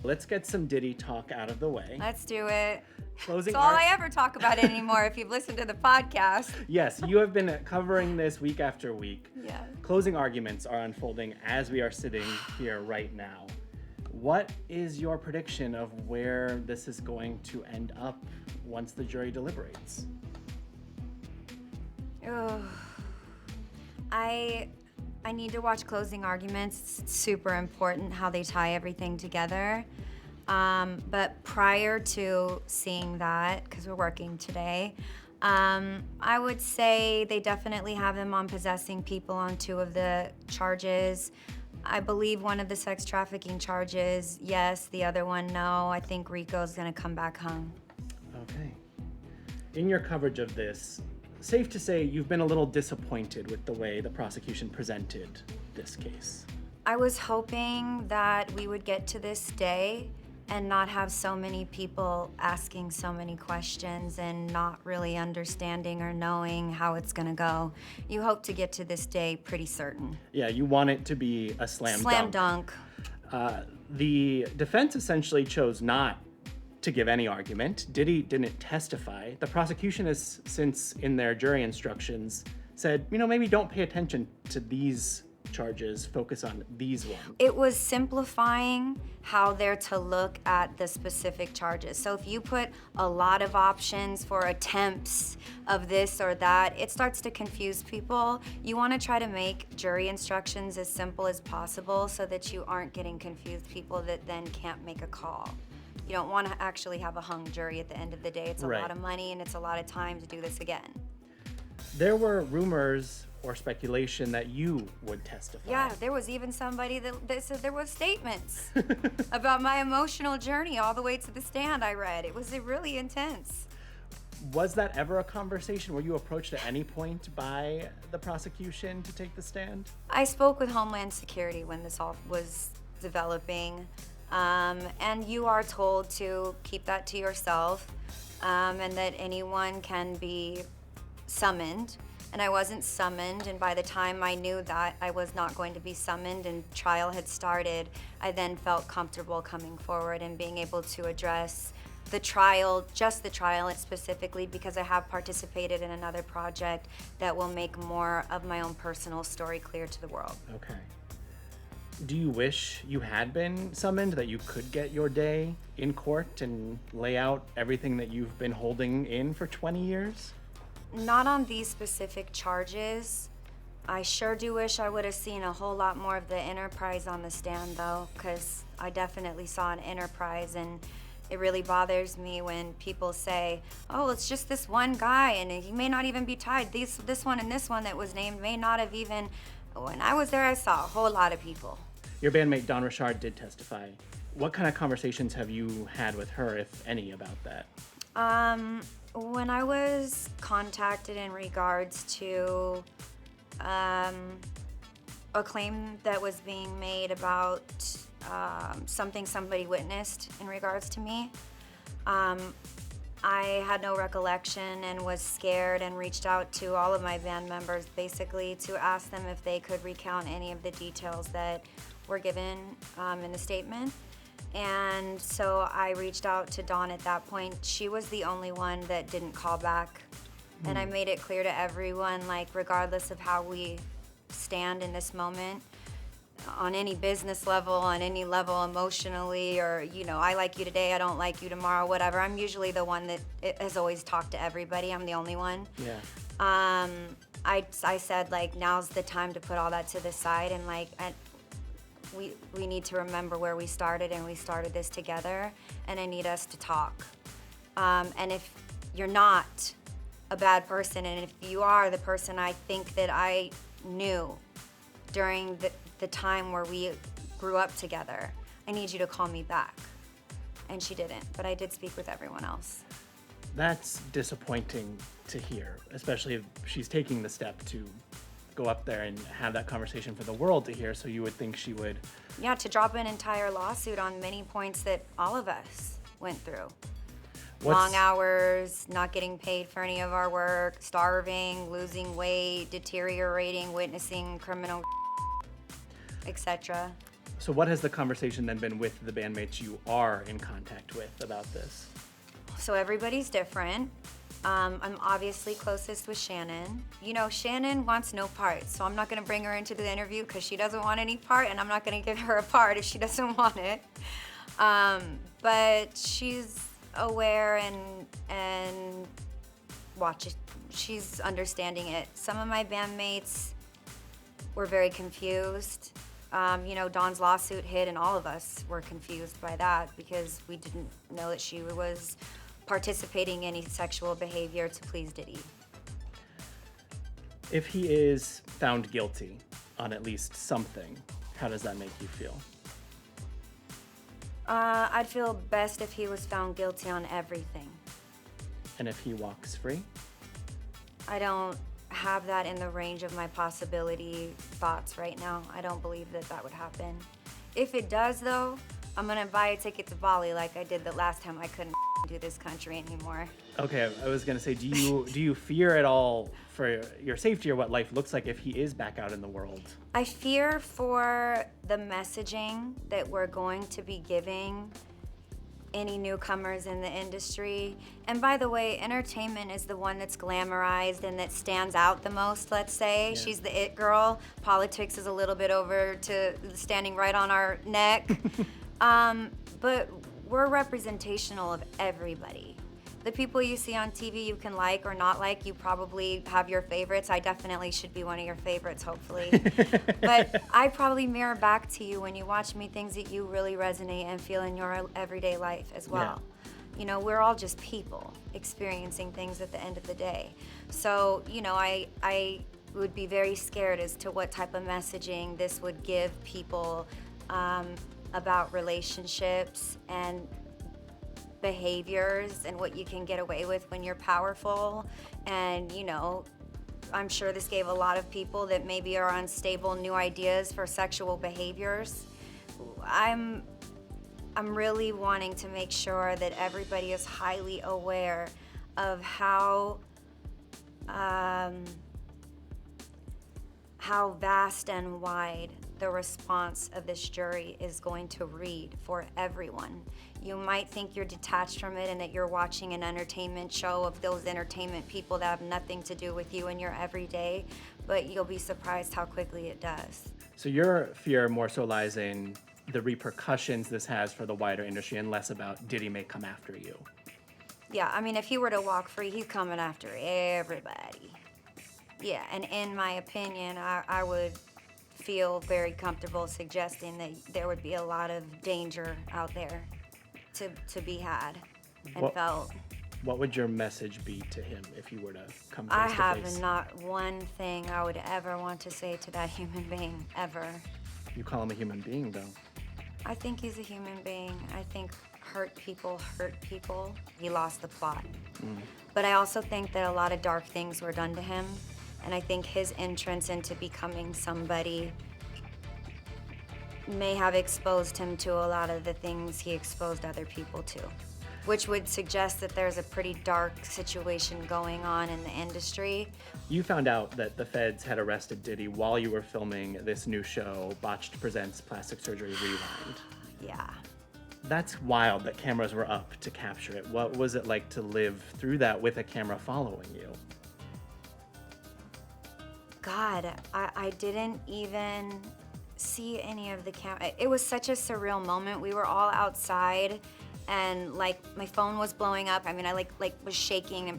Let's get some Diddy talk out of the way. Let's do it. Closing It's all I ever talk about anymore if you've listened to the podcast. Yes, you have been covering this week after week. Yeah. Closing arguments are unfolding as we are sitting here right now. What is your prediction of where this is going to end up once the jury deliberates? Oh, I need to watch closing arguments. It's super important how they tie everything together. But prior to seeing that, because we're working today, I would say they definitely have them on possessing people on 2 of the charges. I believe one of the sex trafficking charges, yes. The other one, no. I think Rico's gonna come back hung. Okay. In your coverage of this, safe to say you've been a little disappointed with the way the prosecution presented this case. I was hoping that we would get to this day and not have so many people asking so many questions and not really understanding or knowing how it's gonna go. You hope to get to this day pretty certain. Yeah, you want it to be a slam dunk. The defense essentially chose not to give any argument. Diddy didn't testify. The prosecution has since, in their jury instructions, said, maybe don't pay attention to these charges, focus on these ones. It was simplifying how they're to look at the specific charges. So if you put a lot of options for attempts of this or that, it starts to confuse people. You want to try to make jury instructions as simple as possible so that you aren't getting confused people that then can't make a call. You don't want to actually have a hung jury at the end of the day. It's a lot of money and it's a lot of time to do this again. There were rumors or speculation that you would testify. Yeah, there was even somebody that said there was statements about my emotional journey all the way to the stand I read. It was really intense. Was that ever a conversation? Were you approached at any point by the prosecution to take the stand? I spoke with Homeland Security when this all was developing, and you are told to keep that to yourself, and that anyone can be summoned. And I wasn't summoned, and by the time I knew that I was not going to be summoned and trial had started, I then felt comfortable coming forward and being able to address the trial, just the trial, and specifically because I have participated in another project that will make more of my own personal story clear to the world. Okay. Do you wish you had been summoned, that you could get your day in court and lay out everything that you've been holding in for 20 years? Not on these specific charges. I sure do wish I would have seen a whole lot more of the enterprise on the stand, though, because I definitely saw an enterprise, and it really bothers me when people say, oh, it's just this one guy, and he may not even be tied. This one and this one that was named may not have even... When I was there, I saw a whole lot of people. Your bandmate, Don Richard, did testify. What kind of conversations have you had with her, if any, about that? When I was contacted in regards to a claim that was being made about something somebody witnessed in regards to me, I had no recollection and was scared and reached out to all of my band members basically to ask them if they could recount any of the details that were given in the statement. And so I reached out to Dawn at that point. She was the only one that didn't call back. And I made it clear to everyone, like, regardless of how we stand in this moment, on any business level, on any level emotionally, or, I like you today, I don't like you tomorrow, whatever. I'm usually the one that has always talked to everybody. I'm the only one. Yeah. I said, like, now's the time to put all that to the side, and, like, we need to remember where we started, and we started this together, and I need us to talk. And if you're not a bad person, and if you are the person I think that I knew during the time where we grew up together, I need you to call me back. And she didn't, but I did speak with everyone else. That's disappointing to hear, especially if she's taking the step to go up there and have that conversation for the world to hear, so you would think she would... Yeah, to drop an entire lawsuit on many points that all of us went through. Long hours, not getting paid for any of our work, starving, losing weight, deteriorating, witnessing criminal, etc. So what has the conversation then been with the bandmates you are in contact with about this? So everybody's different. I'm obviously closest with Shannon. You know, Shannon wants no part, so I'm not gonna bring her into the interview because she doesn't want any part, and I'm not gonna give her a part if she doesn't want it. But she's aware and she's understanding it. Some of my bandmates were very confused. You know, Dawn's lawsuit hit, and all of us were confused by that because we didn't know that she was participating in any sexual behavior to please Diddy. If he is found guilty on at least something, how does that make you feel? I'd feel best if he was found guilty on everything. And if he walks free? I don't have that in the range of my possibility thoughts right now. I don't believe that that would happen. If it does, though, I'm gonna buy a ticket to Bali like I did the last time I couldn't do this country anymore. Okay, I was gonna say, do you fear at all for your safety or what life looks like if he is back out in the world? I fear for the messaging that we're going to be giving any newcomers in the industry. And by the way, entertainment is the one that's glamorized and that stands out the most, let's say. Yeah. She's the it girl. Politics is a little bit over to standing right on our neck. But we're representational of everybody. The people you see on TV you can like or not like, you probably have your favorites. I definitely should be one of your favorites, hopefully. But I probably mirror back to you when you watch me things that you really resonate and feel in your everyday life as well. Yeah. You know, we're all just people experiencing things at the end of the day. So, you know, I would be very scared as to what type of messaging this would give people about relationships and behaviors and what you can get away with when you're powerful. And, you know, I'm sure this gave a lot of people that maybe are unstable new ideas for sexual behaviors. I'm really wanting to make sure that everybody is highly aware of how vast and wide the response of this jury is going to read for everyone. You might think you're detached from it and that you're watching an entertainment show of those entertainment people that have nothing to do with you in your everyday, but you'll be surprised how quickly it does. So your fear more so lies in the repercussions this has for the wider industry and less about Diddy may come after you. Yeah, I mean, if he were to walk free, he's coming after everybody. Yeah, and in my opinion, I would feel very comfortable suggesting that there would be a lot of danger out there to be had and felt. What would your message be to him if you were to come face I to face? have not one thing I would ever want to say to that human being, ever. You call him a human being, though. I think he's a human being. I think hurt people hurt people. He lost the plot. But I also think that a lot of dark things were done to him. And I think his entrance into becoming somebody may have exposed him to a lot of the things he exposed other people to, which would suggest that there's a pretty dark situation going on in the industry. You found out that the feds had arrested Diddy while you were filming this new show, Botched Presents Plastic Surgery Rewind. Yeah. That's wild that cameras were up to capture it. What was it like to live through that with a camera following you? God, I didn't even see any of the camera. It was such a surreal moment. We were all outside and like my phone was blowing up. I mean, I like was shaking and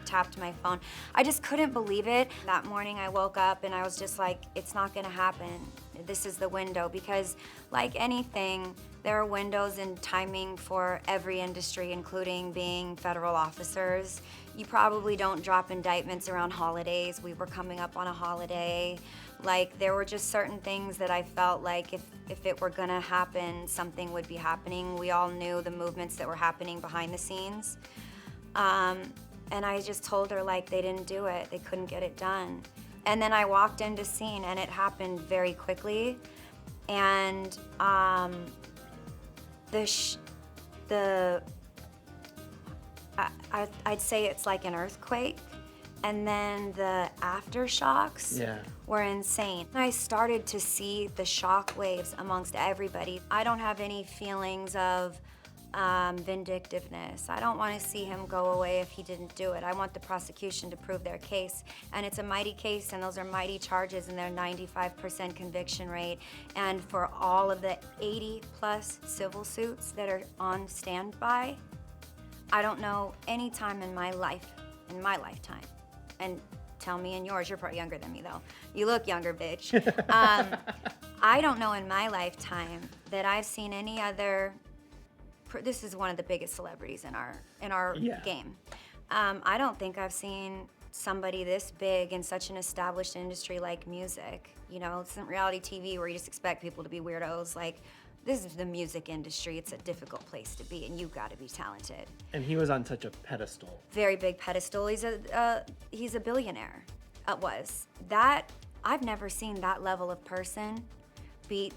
tapped my phone. I just couldn't believe it. That morning I woke up and I was just like, it's not gonna happen. This is the window, because like anything, there are windows and timing for every industry, including being federal officers. You probably don't drop indictments around holidays. We were coming up on a holiday. Like, there were just certain things that I felt like if it were gonna happen, something would be happening. We all knew the movements that were happening behind the scenes. And I just told her, like, they didn't do it. They couldn't get it done. And then I walked into scene and it happened very quickly. And I'd say it's like an earthquake, And then the aftershocks Yeah. were insane. I started to see the shock waves amongst everybody. I don't have any feelings of vindictiveness. I don't want to see him go away if he didn't do it. I want the prosecution to prove their case. And it's a mighty case, and those are mighty charges, and they're 95% conviction rate. And for all of the 80 plus civil suits that are on standby, I don't know any time in my lifetime, and tell me in yours, you're probably younger than me though. You look younger, bitch. I don't know in my lifetime that I've seen any other. This is one of the biggest celebrities in our Yeah. game. I don't think I've seen somebody this big in such an established industry like music. You know, it's not reality TV where you just expect people to be weirdos. Like, this is the music industry. It's a difficult place to be, and you've got to be talented. And he was on such a pedestal. Very big pedestal. He's a billionaire. I've never seen that level of person be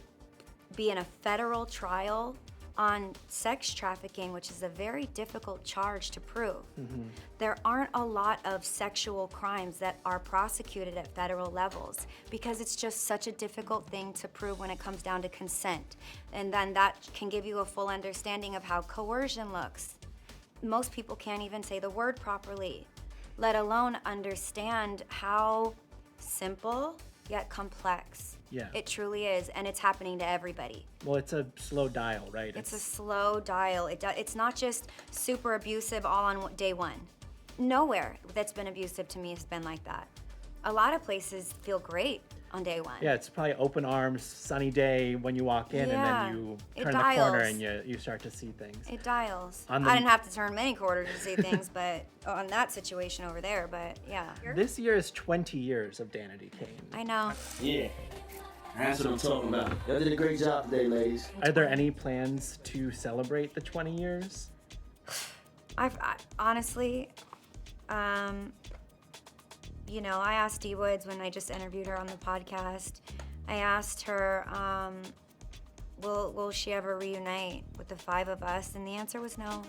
in a federal trial on sex trafficking, which is a very difficult charge to prove. Mm-hmm. There aren't a lot of sexual crimes that are prosecuted at federal levels because it's just such a difficult thing to prove when it comes down to consent. And then that can give you a full understanding of how coercion looks. Most people can't even say the word properly, let alone understand how simple yet complex Yeah. it truly is, and it's happening to everybody. Well, it's a slow dial, right? It's a slow dial. It's not just super abusive all on day one. Nowhere that's been abusive to me has been like that. A lot of places feel great on day one. Yeah, it's probably open arms, sunny day when you walk in, Yeah, and then you it turn the corner dials. and you start to see things. It dials. On the- I didn't have to turn many quarters to see things, but on that situation over there, but yeah. This year is 20 years of Danity Kane. I know. Yeah, that's what I'm talking about. Y'all did a great job today, ladies. Are there any plans to celebrate the 20 years? I honestly, you know, I asked Dee Woods when I just interviewed her on the podcast. I asked her, will she ever reunite with the five of us? And the answer was no.